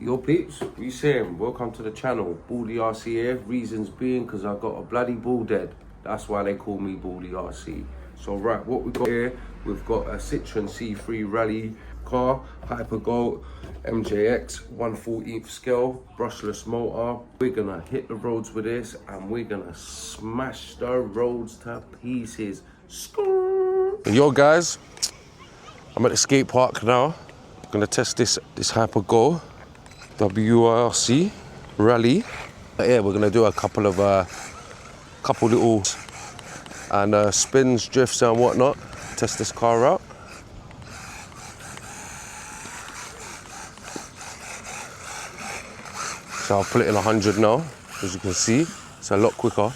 Yo peeps, what you saying? Welcome to the channel. BaldyRC here. Reasons being because I got a bloody ball dead. That's why they call me BaldyRC. So right, what we got here, we've got a Citroen C3 Rally car, Hyper Gold, MJX 1/14th scale, brushless motor. We're gonna hit the roads with this and we're gonna smash the roads to pieces. Yo guys, I'm at the skate park now. I'm gonna test this Hyper Gold WRC Rally. Yeah, we're gonna do a couple little and spins, drifts and whatnot. Test this car out. So I'll put it in 100 now. As you can see, it's a lot quicker.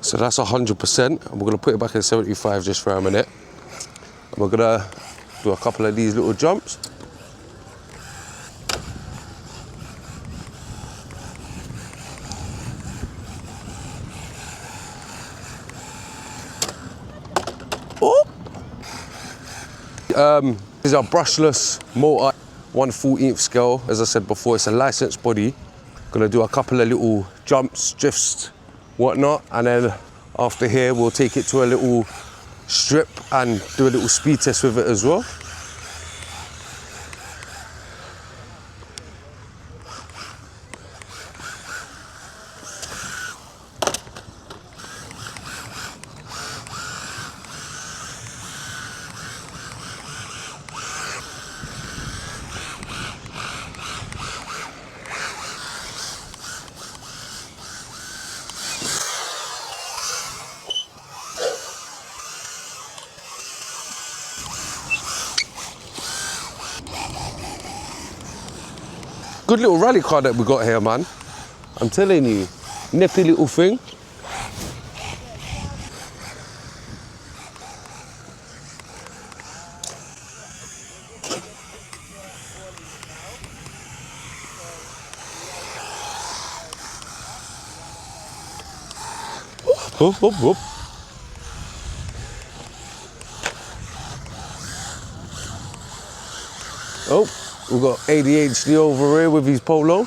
So that's 100%, and we're gonna put it back in 75 just for a minute. And we're gonna do a couple of these little jumps. Oh! This is a brushless motor, 1/14th scale. As I said before, it's a licensed body. Gonna do a couple of little jumps, drifts, whatnot, and then after here we'll take it to a little strip and do a little speed test with it as well. Good little rally car that we got here, man. I'm telling you, nippy little thing. Whoop, whoop, whoop. Oh, we've got ADHD over here with his polo.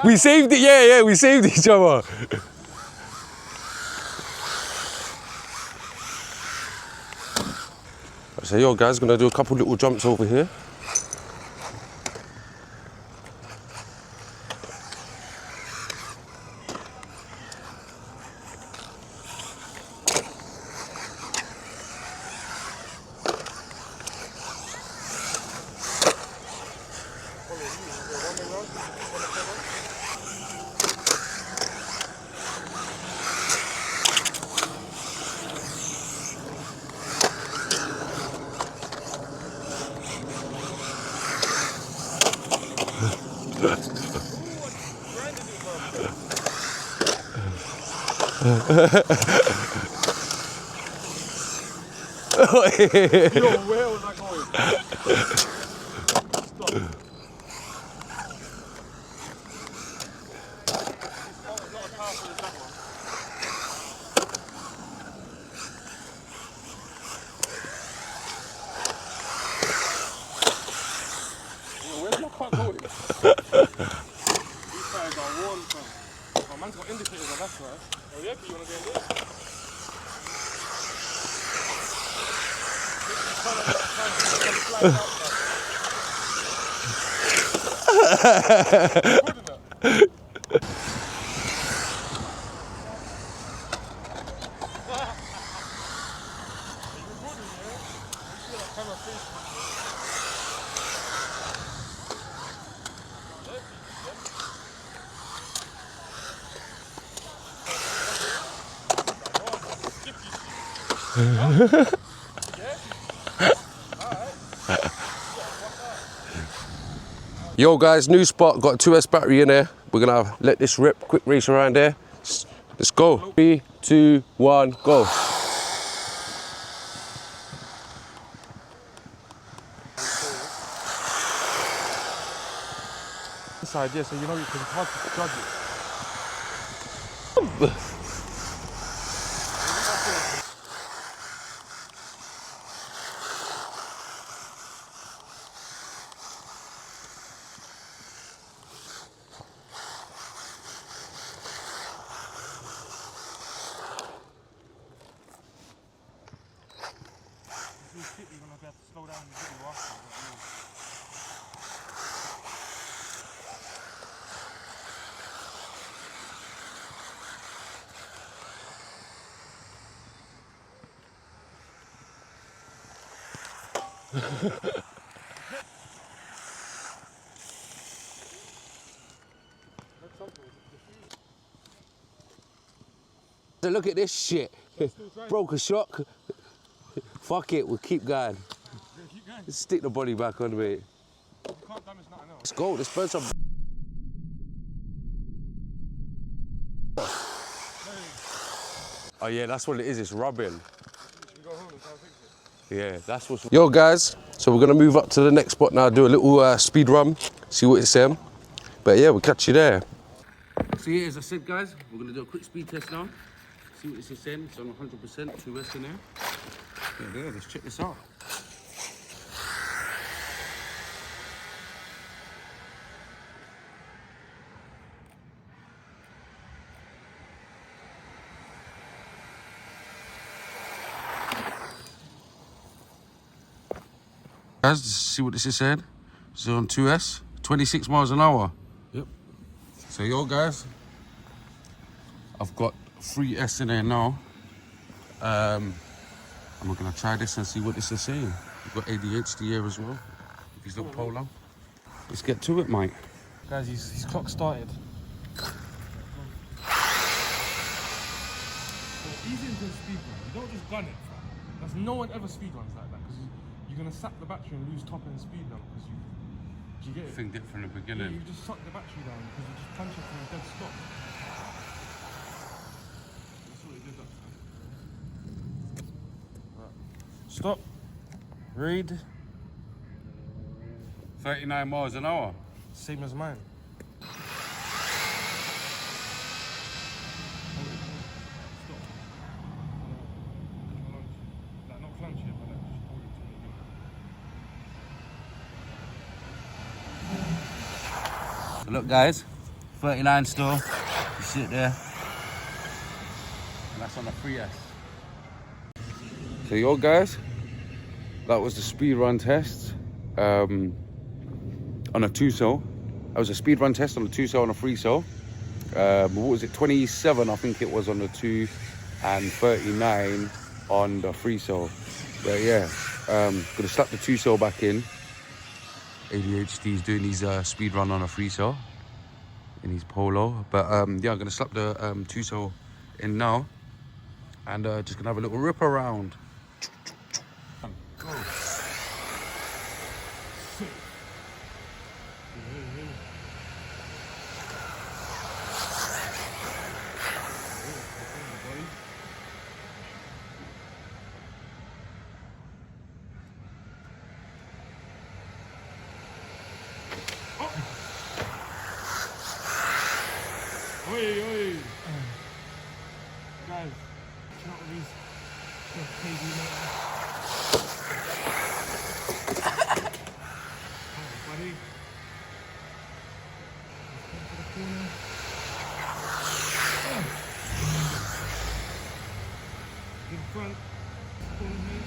We saved it, yeah, we saved each other. So yo guys, gonna do a couple little jumps over here. Yo, where was I going? Stop. Where's my car going? These tires are worn, fam. My man's got indicators on, that's right. Oh yeah, you wanna get in there? Yo guys, new spot, got a 2S battery in there. We're gonna let this rip, quick race around there. Let's go. 3, 2, 1, go. Inside, yeah, so you know, because it's hard to judge it. You're gonna have to slow down the video after. Look at this shit. Broke a shock. Fuck it, we'll keep going. Keep going. Let's stick the body back on, mate. You can't damage nothing else. Let's go, let's burn some. Oh yeah, that's what it is, it's rubbing. Should we go home and try and fix it? Yeah, that's what's... Yo guys, so we're gonna move up to the next spot now, do a little speed run, see what it's saying. But yeah, we'll catch you there. So yeah, as I said guys, we're gonna do a quick speed test now. See what this is saying, it's on 100%, 2S in there. Yeah, let's check this out. Guys, see what this is saying? It's on 2S, 26 miles an hour. Yep. So yo guys, I've got 3S in there now. I'm gonna try this and see what this is saying. We've got ADHD here as well. He's little polo. Let's get to it, mate. Guys, his clock started. Easy into a speed run. You don't just gun it, fam. That's no one ever speed runs like that because you're gonna sap the battery and lose top end speed now because you. Do you get it? Think it from the Yeah, beginning. you just suck the battery down because you just punch it from a dead stop. That's what he did that time. Right. Stop. Read. 39 miles an hour. Same as mine. Like not clench it, but like just hold it to me. So look guys, 39 still, you see it there. And that's on the 3S. So yo guys, that was the speed run test on a 2-cell. That was a speed run test on a 2-cell and a 3-cell. What was it, 27 I think it was on the 2 and 39 on the 3-cell. But yeah, gonna slap the 2-cell back in. ADHD is doing his speed run on a 3-cell in his Polo. But yeah, I'm gonna slap the 2-cell in now and just gonna have a little rip around. Go. Oi, oi. Guys, not with these KD motors. Buddy. Let's come to the corner. In front. Corner here.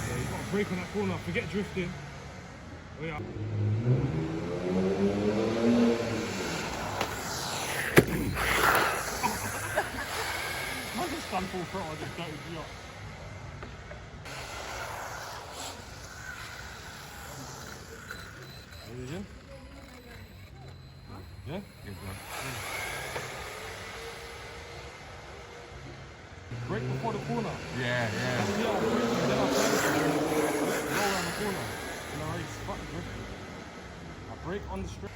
Yeah, you got to brake on that corner. Forget drifting. Oh yeah. I just done full throttle, I just dirted you up. Are you in? Yeah? Good one. Brake before the corner. Yeah, Then I'll go around the corner. And I fuck drifting. I brake on the straight.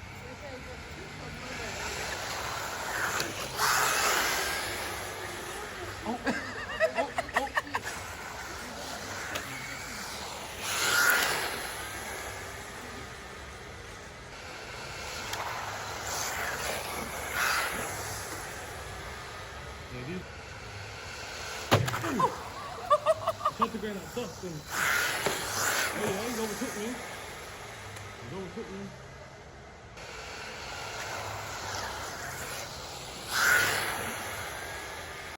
Tried to go in that dust and... Oh yeah, he's overtook me. He's overtook me.